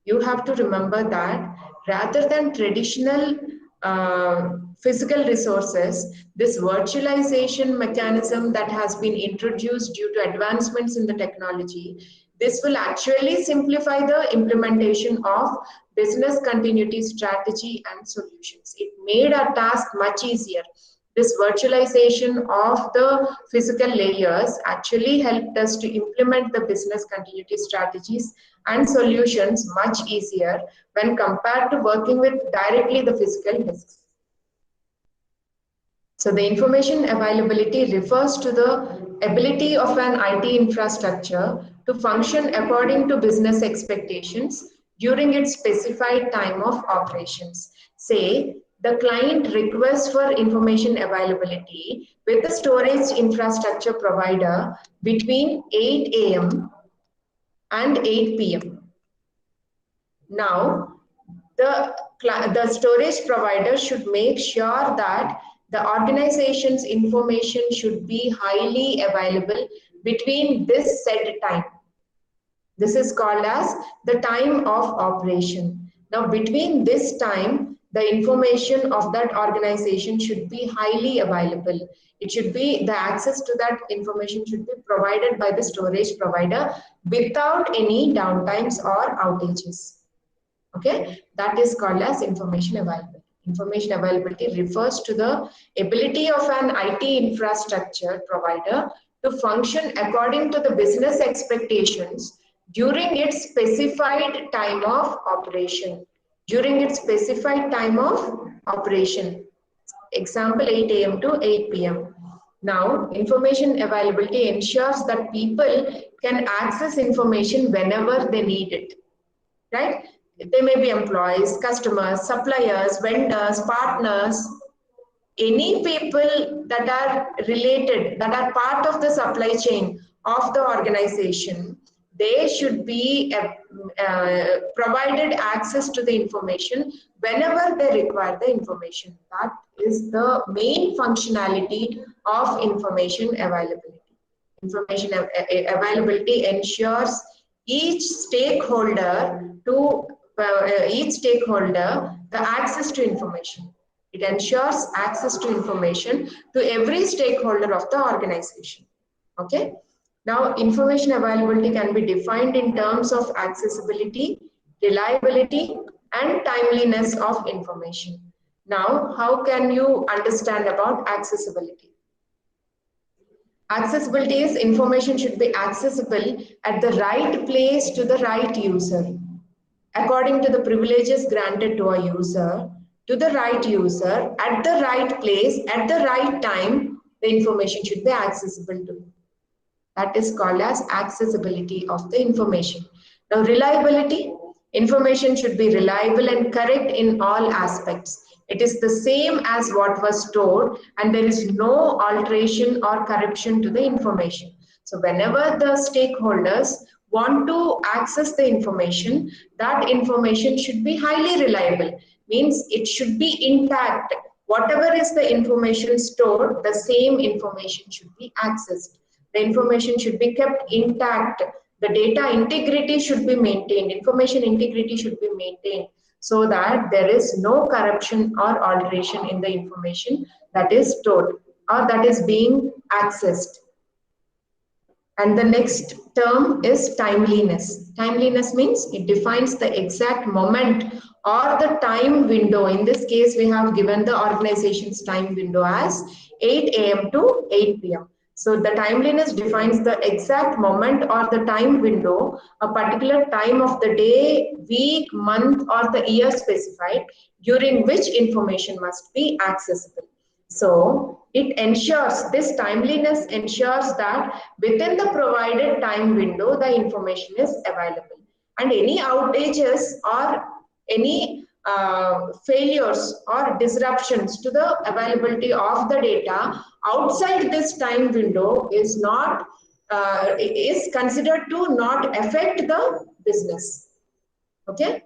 You have to remember that rather than traditional physical resources, this virtualization mechanism that has been introduced due to advancements in the technology, this will actually simplify the implementation of business continuity strategy and solutions. It made our task much easier. This virtualization of the physical layers actually helped us to implement the business continuity strategies and solutions much easier when compared to working with directly the physical disks. So the information availability refers to the ability of an IT infrastructure to function according to business expectations during its specified time of operations. Say, the client requests for information availability with the storage infrastructure provider between 8 a.m. and 8 p.m. Now, the storage provider should make sure that the organization's information should be highly available between this set time. This is called as the time of operation. Now, between this time, the information of that organization should be highly available. It should be, the access to that information should be provided by the storage provider without any downtimes or outages. Okay, that is called as information availability. Information availability refers to the ability of an IT infrastructure provider to function according to the business expectations during its specified time of operation. During its specified time of operation. Example 8 a.m. to 8 p.m. Now, information availability ensures that people can access information whenever they need it, right? They may be employees, customers, suppliers, vendors, partners, any people that are related, that are part of the supply chain of the organization, they should be provided access to the information whenever they require the information. That is the main functionality of information availability. Information availability ensures each stakeholder the access to information. It ensures access to information to every stakeholder of the organization. Okay. Now, information availability can be defined in terms of accessibility, reliability, and timeliness of information. Now, how can you understand about accessibility? Accessibility is information should be accessible at the right place to the right user, according to the privileges granted to a user, to the right user, at the right place, at the right time, the information should be accessible to. That is called as accessibility of the information. Now, reliability, information should be reliable and correct in all aspects. It is the same as what was stored and there is no alteration or correction to the information. So whenever the stakeholders want to access the information, that information should be highly reliable, means it should be intact. Whatever is the information stored, the same information should be accessed. The information should be kept intact. The data integrity should be maintained. Information integrity should be maintained so that there is no corruption or alteration in the information that is stored or that is being accessed. And the next term is timeliness. Timeliness means it defines the exact moment or the time window. In this case, we have given the organization's time window as 8 a.m. to 8 p.m. So the timeliness defines the exact moment or the time window, a particular time of the day, week, month, or the year specified during which information must be accessible. So it ensures, this timeliness ensures that within the provided time window, the information is available. And any outages or any failures or disruptions to the availability of the data outside this time window is not is considered to not affect the business. Okay.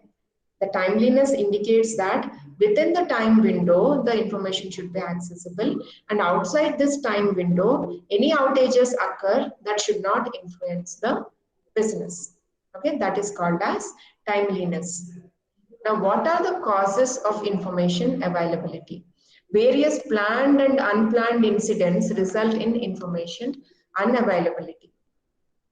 The timeliness indicates that within the time window, the information should be accessible, and outside this time window, any outages occur that should not influence the business. Okay, that is called as timeliness. Now, what are the causes of information availability? Various planned and unplanned incidents result in information unavailability.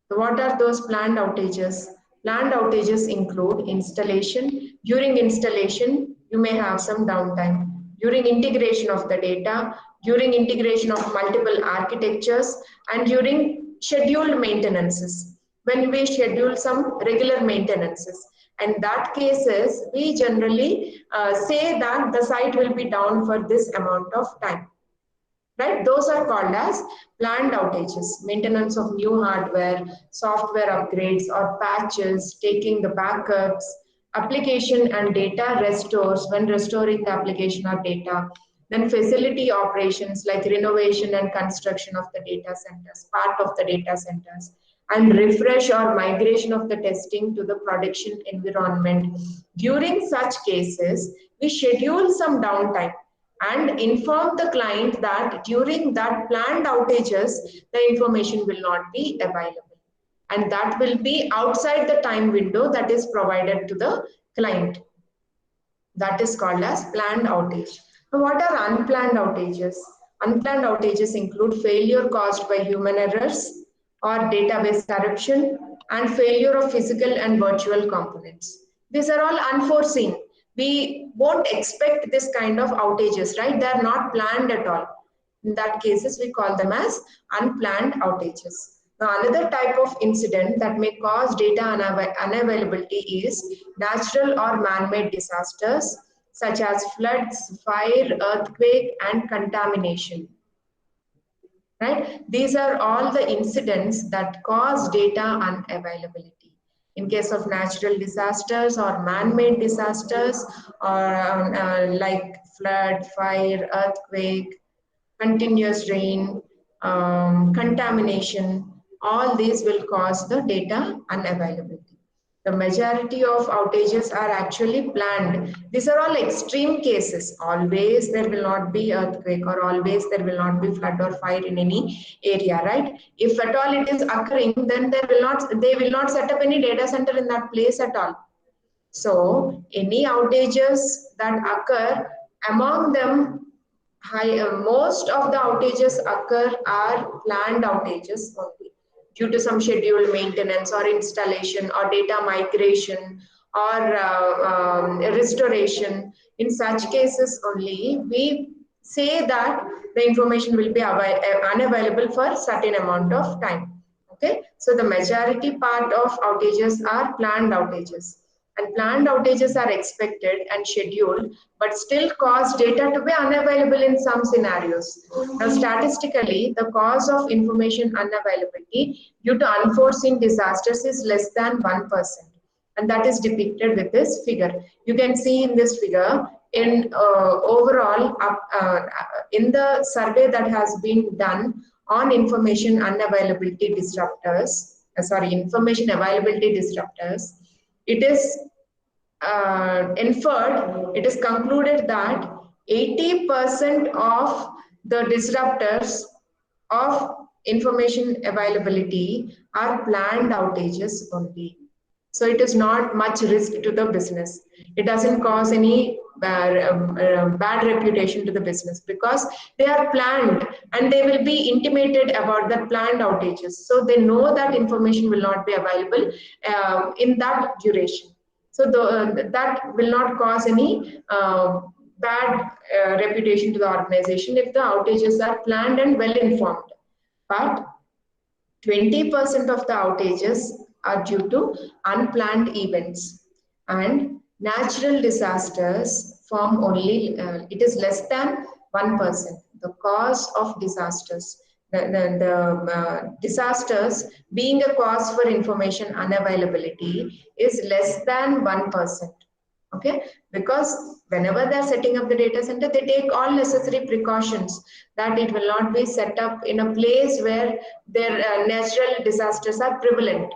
So what are those planned outages? Planned outages include installation. During installation, you may have some downtime. During integration of the data, during integration of multiple architectures, and during scheduled maintenances. When we schedule some regular maintenances. And that cases, we generally say that the site will be down for this amount of time. Right? Those are called as planned outages, maintenance of new hardware, software upgrades or patches, taking the backups, application and data restores when restoring the application or data, then facility operations like renovation and construction of the data centers, part of the data centers, and refresh or migration of the testing to the production environment. During such cases, we schedule some downtime and inform the client that during that planned outages, the information will not be available. And that will be outside the time window that is provided to the client. That is called as planned outage. Now, what are unplanned outages? Unplanned outages include failure caused by human errors or database corruption and failure of physical and virtual components. These are all unforeseen. We won't expect this kind of outages, right? They are not planned at all. In that cases, we call them as unplanned outages. Now, another type of incident that may cause data unavailability is natural or man-made disasters such as floods, fire, earthquake, and contamination. Right? These are all the incidents that cause data unavailability. In case of natural disasters or man-made disasters or like flood, fire, earthquake, continuous rain, contamination, all these will cause the data unavailability. The majority of outages are actually planned. These are all extreme cases. Always there will not be earthquake or always there will not be flood or fire in any area, right? If at all it is occurring, then they will not set up any data center in that place at all. So any outages that occur, among them, most of the outages occur are planned outages only. due to some scheduled maintenance or installation or data migration or restoration. In such cases only, we say that the information will be unavailable for certain amount of time. Okay, so the majority part of outages are planned outages, and planned outages are expected and scheduled, but still cause data to be unavailable in some scenarios. Now, statistically, the cause of information unavailability due to unforeseen disasters is less than 1%. And that is depicted with this figure. You can see in this figure, in overall, in the survey that has been done on information unavailability disruptors, information availability disruptors, it is inferred, it is concluded that 80% of the disruptors of information availability are planned outages only. So it is not much risk to the business. It doesn't cause any bad reputation to the business because they are planned and they will be intimated about the planned outages. So they know that information will not be available in that duration. So that will not cause any bad reputation to the organization if the outages are planned and well informed. But 20% of the outages are due to unplanned events, and natural disasters form only, it is less than 1%. The cause of disasters, the disasters being a cause for information unavailability is less than 1%. Okay, because whenever they're setting up the data center, they take all necessary precautions that it will not be set up in a place where their natural disasters are prevalent,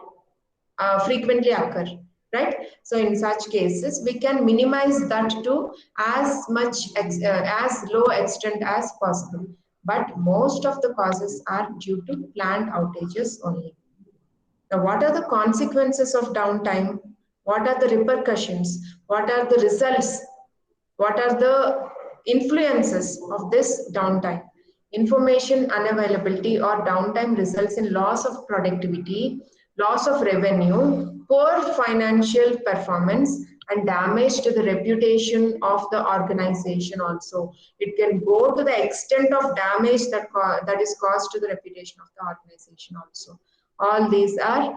frequently occur, right? So in such cases, we can minimize that to as low extent as possible. But most of the causes are due to planned outages only. Now, what are the consequences of downtime? What are the repercussions? What are the results? What are the influences of this downtime? Information unavailability or downtime results in loss of productivity, loss of revenue, poor financial performance, and damage to the reputation of the organization also. It can go to the extent of damage that is caused to the reputation of the organization also. All these are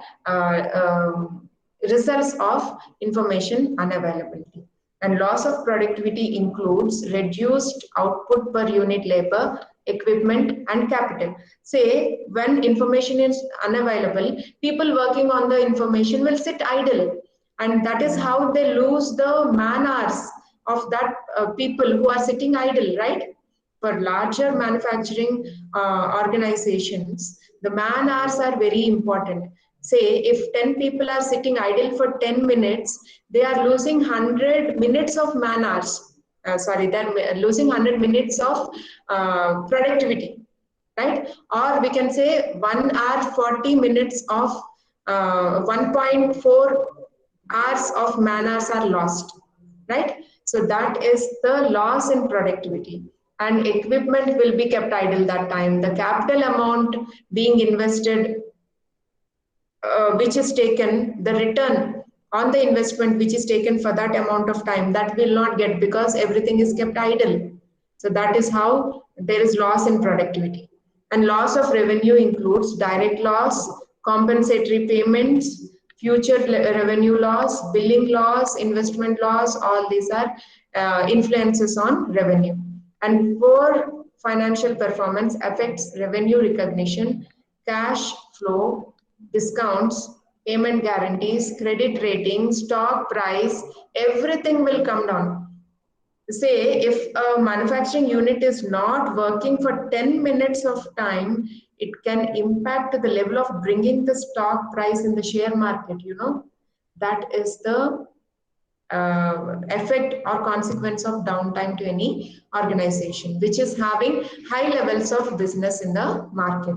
results of information unavailability. And loss of productivity includes reduced output per unit labor, equipment, and capital. Say, when information is unavailable, people working on the information will sit idle. And that is how they lose the man hours of that people who are sitting idle, right? For larger manufacturing organizations, the man hours are very important. Say, if 10 people are sitting idle for 10 minutes, they are losing 100 minutes of man hours. They're losing 100 minutes of productivity, right? Or we can say 1 hour 40 minutes of 1.4 hours of man hours are lost, right? So that is the loss in productivity. And equipment will be kept idle that time. The capital amount being invested, which is taken, the return on the investment which is taken for that amount of time, that will not get because everything is kept idle. So that is how there is loss in productivity. And loss of revenue includes direct loss, compensatory payments, future revenue loss, billing loss, investment loss. All these are influences on revenue. And poor financial performance affects revenue recognition, cash flow, discounts, payment guarantees, credit rating, stock price, everything will come down. Say, if a manufacturing unit is not working for 10 minutes of time, it can impact the level of bringing the stock price in the share market, you know. That is the effect or consequence of downtime to any organization, which is having high levels of business in the market.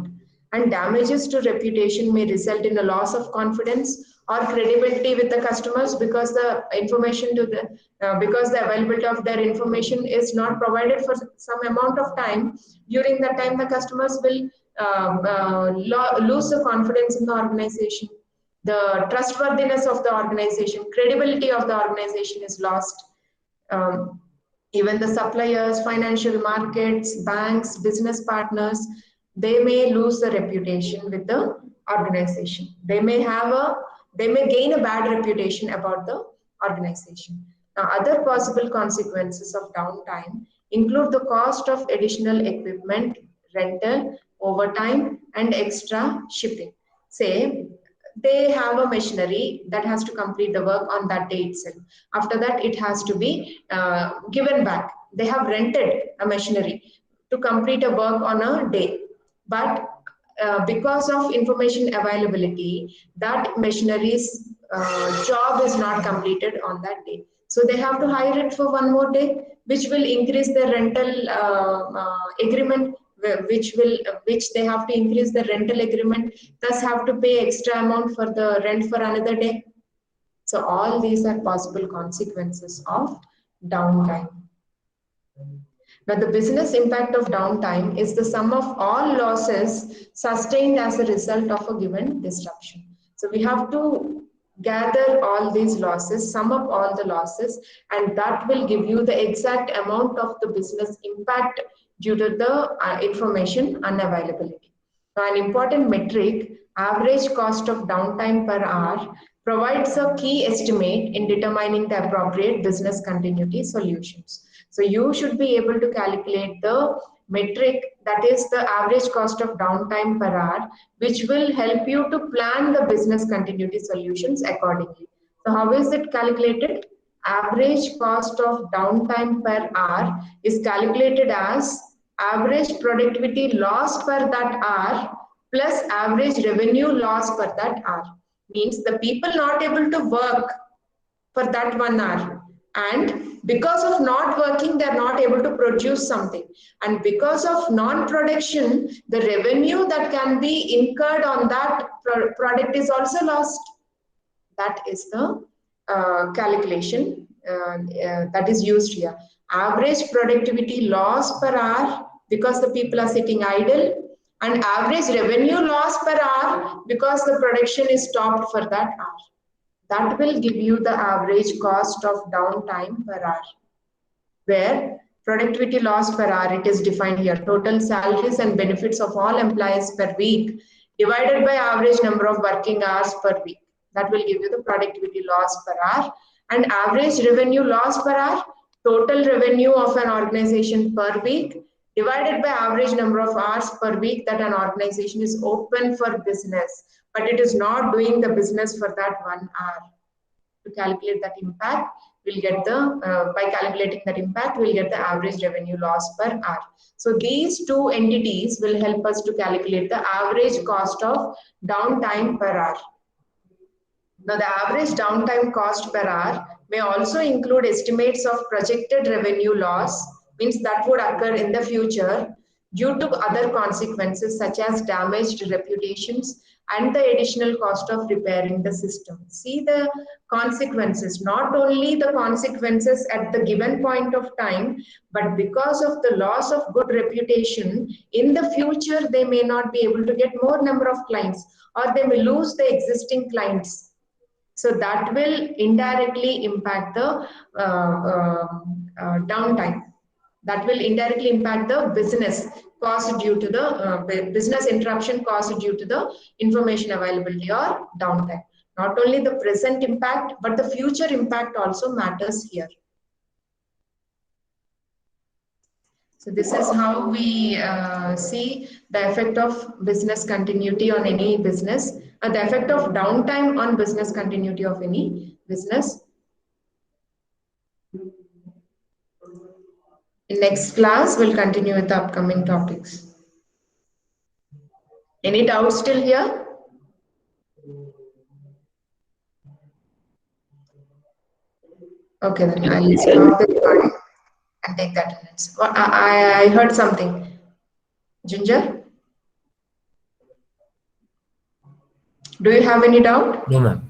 And damages to reputation may result in a loss of confidence or credibility with the customers because the information to the because the availability of their information is not provided for some amount of time. During that time, the customers will lose the confidence in the organization. The trustworthiness of the organization, credibility of the organization is lost. Even the suppliers, financial markets, banks, business partners, they may lose the reputation with the organization. They may gain a bad reputation about the organization. Now, other possible consequences of downtime include the cost of additional equipment, rental, overtime, and extra shipping. Say, they have a machinery that has to complete the work on that day itself. After that, it has to be given back. They have rented a machinery to complete a work on a day. But because of information availability, that machinery's job is not completed on that day. So they have to hire it for one more day, which will increase the rental agreement, which they have to increase the rental agreement, thus have to pay extra amount for the rent for another day. So all these are possible consequences of downtime. Now, the business impact of downtime is the sum of all losses sustained as a result of a given disruption. So we have to gather all these losses, sum up all the losses, and that will give you the exact amount of the business impact due to the information unavailability. Now, an important metric, average cost of downtime per hour, provides a key estimate in determining the appropriate business continuity solutions. So you should be able to calculate the metric, that is the average cost of downtime per hour, which will help you to plan the business continuity solutions accordingly. So how is it calculated? Average cost of downtime per hour is calculated as average productivity loss per that hour plus average revenue loss per that hour. Means the people not able to work for that 1 hour, and because of not working, they are not able to produce something, and because of non-production, the revenue that can be incurred on that product is also lost. That is the calculation that is used here. Average productivity loss per hour because the people are sitting idle, and average revenue loss per hour because the production is stopped for that hour. That will give you the average cost of downtime per hour, where productivity loss per hour, it is defined here, total salaries and benefits of all employees per week divided by average number of working hours per week. That will give you the productivity loss per hour. And average revenue loss per hour, total revenue of an organization per week divided by average number of hours per week that an organization is open for business, but it is not doing the business for that 1 hour. To calculate that impact, we'll get the, by calculating that impact, we'll get the average revenue loss per hour. So these two entities will help us to calculate the average cost of downtime per hour. Now, the average downtime cost per hour may also include estimates of projected revenue loss, means that would occur in the future due to other consequences such as damaged reputations and the additional cost of repairing the system. See the consequences, not only the consequences at the given point of time, but because of the loss of good reputation, in the future, they may not be able to get more number of clients, or they may lose the existing clients. So that will indirectly impact the downtime. That will indirectly impact the business caused due to the business interruption caused due to the information availability or downtime. Not only the present impact, but the future impact also matters here. So this is how we see the effect of business continuity on any business, the effect of downtime on business continuity of any business. In next class, we'll continue with the upcoming topics. Any doubts still here? Okay, then I'll stop the recording and take that attendance. I heard something. Ginger? Do you have any doubt? No, ma'am.